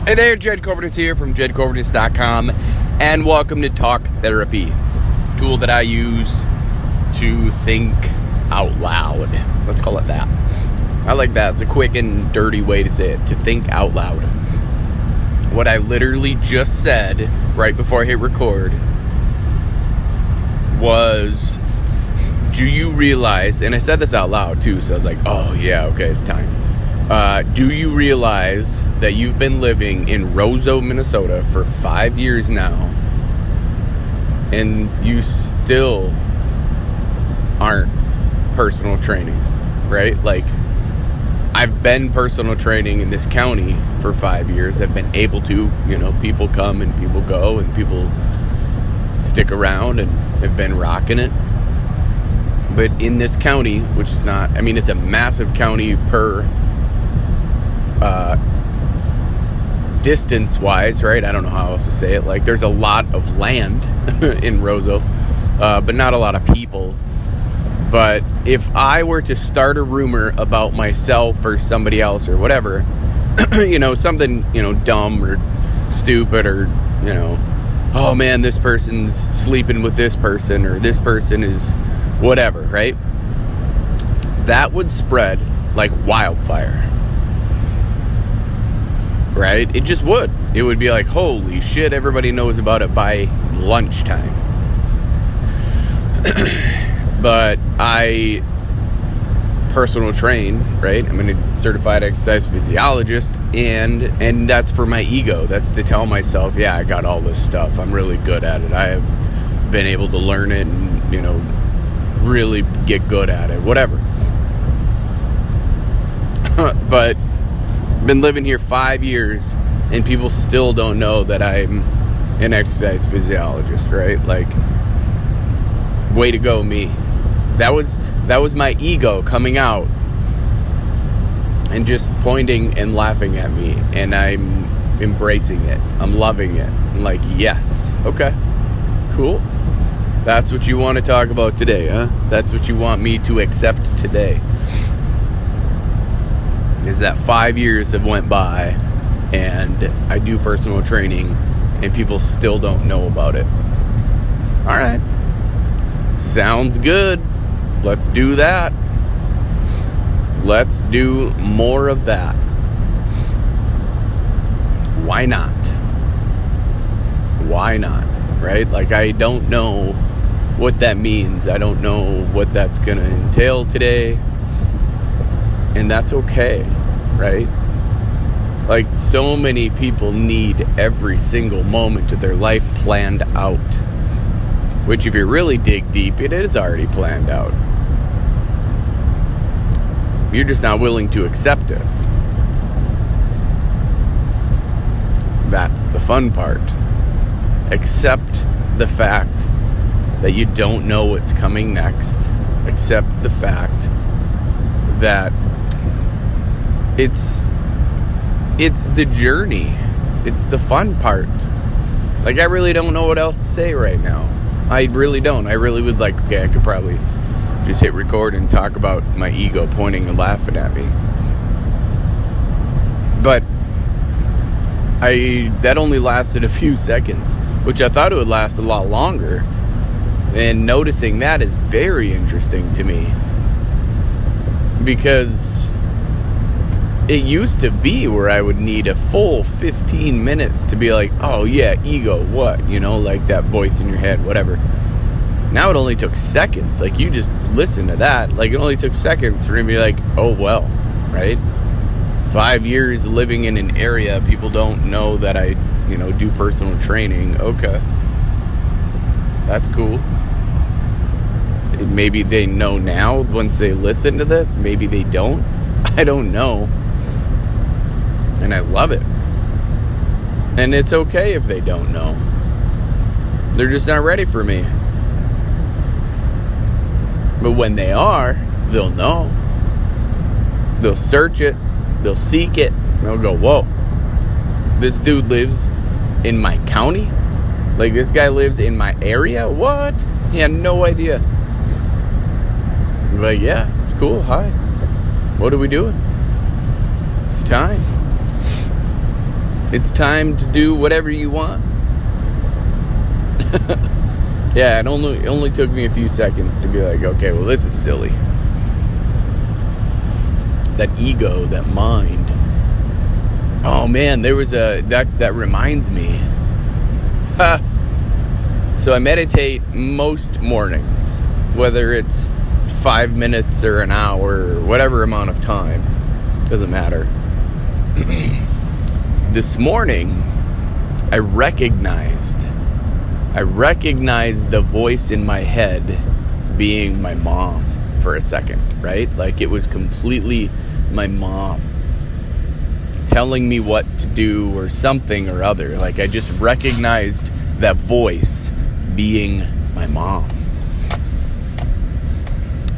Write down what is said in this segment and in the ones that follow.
Hey there, Jed Kobernusz here from jedkobernusz.com, and welcome to Talk Therapy, tool that I use to think out loud. Let's call it that. I like that. It's a quick and dirty way to say it, to think out loud. What I literally just said right before I hit record was, do you realize, and I said this out loud too, so I was like, oh yeah, okay, it's time. Do you realize that you've been living in Roseau, Minnesota for 5 years now, and you still aren't personal training, right? Like, I've been personal training in this county for 5 years. I've been able to, people come and people go and people stick around and have been rocking it. But in this county, which is not, it's a massive county per distance-wise, right? I don't know how else to say it. Like, there's a lot of land in Roseau, but not a lot of people. But if I were to start a rumor about myself or somebody else or whatever, something, dumb or stupid or, oh man, this person's sleeping with this person or this person is whatever, right? That would spread like wildfire. Right? It just would. It would be like, holy shit, everybody knows about it by lunchtime. But I personal train, right? I'm a certified exercise physiologist, and that's for my ego. That's to tell myself, yeah, I got all this stuff. I'm really good at it. I have been able to learn it and, really get good at it. Whatever. But been living here 5 years and people still don't know that I'm an exercise physiologist, right? Like, way to go, me. That was my ego coming out and just pointing and laughing at me, and I'm embracing it. I'm loving it. I'm like, yes, okay, cool. That's what you want to talk about today, huh? That's what you want me to accept today. Is that 5 years have went by and I do personal training and people still don't know about it. All right. Sounds good. Let's do that. Let's do more of that. Why not? Why not? Right? Like, I don't know what that means. I don't know what that's going to entail today. And that's okay, right? Like, so many people need every single moment of their life planned out. Which, if you really dig deep, it is already planned out. You're just not willing to accept it. That's the fun part. Accept the fact that you don't know what's coming next. Accept the fact that it's the journey. It's the fun part. Like, I really don't know what else to say right now. I really don't. I really was like, okay, I could probably just hit record and talk about my ego pointing and laughing at me. But that only lasted a few seconds, which I thought it would last a lot longer. And noticing that is very interesting to me. Because it used to be where I would need a full 15 minutes to be like, oh yeah, ego, what? Like that voice in your head, whatever. Now it only took seconds. Like, you just listen to that. Like, it only took seconds for me to be like, oh well, right? 5 years living in an area, people don't know that I, do personal training. Okay. That's cool. Maybe they know now once they listen to this. Maybe they don't. I don't know. And I love it. And it's okay if they don't know. They're just not ready for me. But when they are, they'll know. They'll search it. They'll seek it. They'll go, whoa. This dude lives in my county? Like, this guy lives in my area? What? He had no idea. I'm like, yeah, it's cool. Hi. What are we doing? It's time. It's time to do whatever you want. Yeah, it only took me a few seconds to be like, okay, well, this is silly. That ego, that mind. Oh man, there was that reminds me. So I meditate most mornings, whether it's 5 minutes or an hour or whatever amount of time, doesn't matter. This morning, I recognized the voice in my head being my mom for a second, right? Like it was completely my mom telling me what to do or something or other. Like I just recognized that voice being my mom.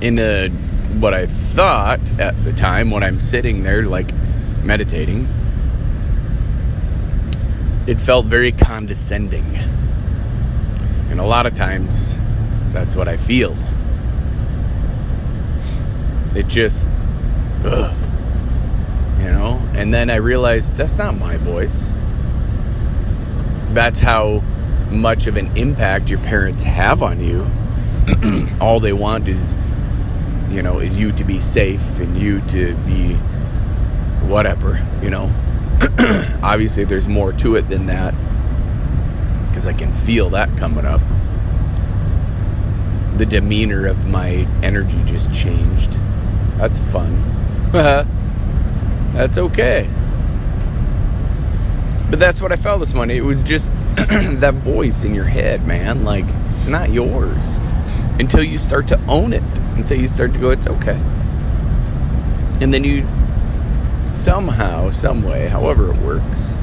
In what I thought at the time when I'm sitting there like meditating, it felt very condescending. And a lot of times, that's what I feel. It just, and then I realized that's not my voice. That's how much of an impact your parents have on you. All they want is you to be safe and you to be whatever, Obviously, there's more to it than that, because I can feel that coming up. The demeanor of my energy just changed. That's fun. That's okay. But that's what I felt this morning. It was just that voice in your head, man. Like, it's not yours. Until you start to own it. Until you start to go, it's okay. And then you somehow, some way, however it works,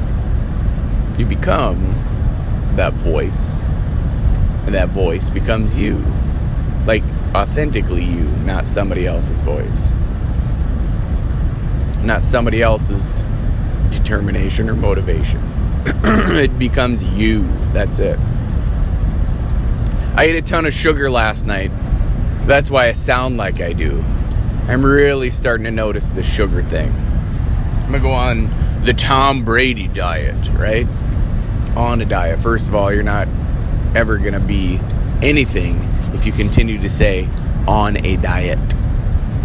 you become that voice. And that voice becomes you. Like, authentically you, not somebody else's voice. Not somebody else's determination or motivation. It becomes you. That's it. I ate a ton of sugar last night. That's why I sound like I do. I'm really starting to notice the sugar thing. I'm going to go on the Tom Brady diet, right? On a diet. First of all, you're not ever going to be anything if you continue to say on a diet,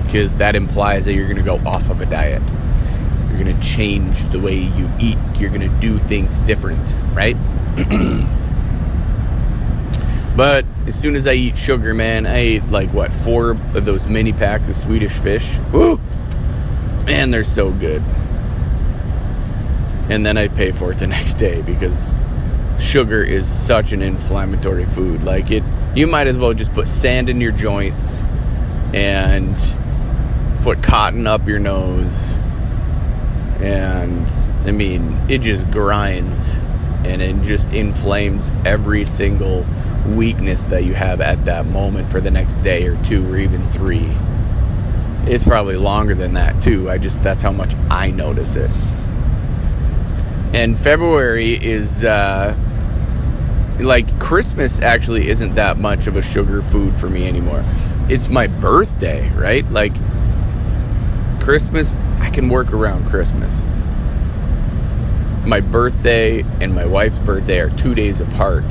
because that implies that you're going to go off of a diet. You're going to change the way you eat. You're going to do things different, right? But as soon as I eat sugar, man, I ate 4 of those mini packs of Swedish fish. Woo! Man, they're so good. And then I pay for it the next day, because sugar is such an inflammatory food. You might as well just put sand in your joints and put cotton up your nose. And, it just grinds. And it just inflames every single weakness that you have at that moment for the next day or 2 or even 3. It's probably longer than that, too. That's how much I notice it. And February is, Christmas actually isn't that much of a sugar food for me anymore. It's my birthday, right? Christmas, I can work around Christmas. My birthday and my wife's birthday are 2 days apart.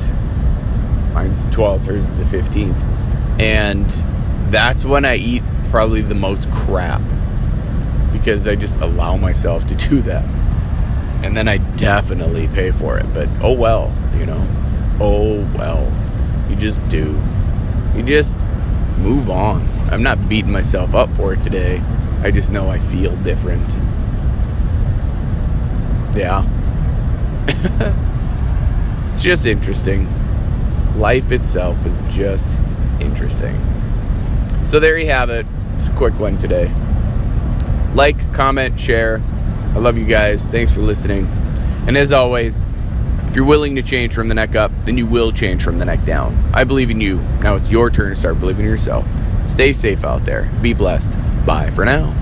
Mine's the 12th, hers is the 15th. And that's when I eat probably the most crap, because I just allow myself to do that. And then I definitely pay for it. But oh well, Oh well. You just do. You just move on. I'm not beating myself up for it today. I just know I feel different. Yeah. It's just interesting. Life itself is just interesting. So there you have it. It's a quick one today. Like, comment, share. I love you guys. Thanks for listening. And as always, if you're willing to change from the neck up, then you will change from the neck down. I believe in you. Now it's your turn to start believing in yourself. Stay safe out there. Be blessed. Bye for now.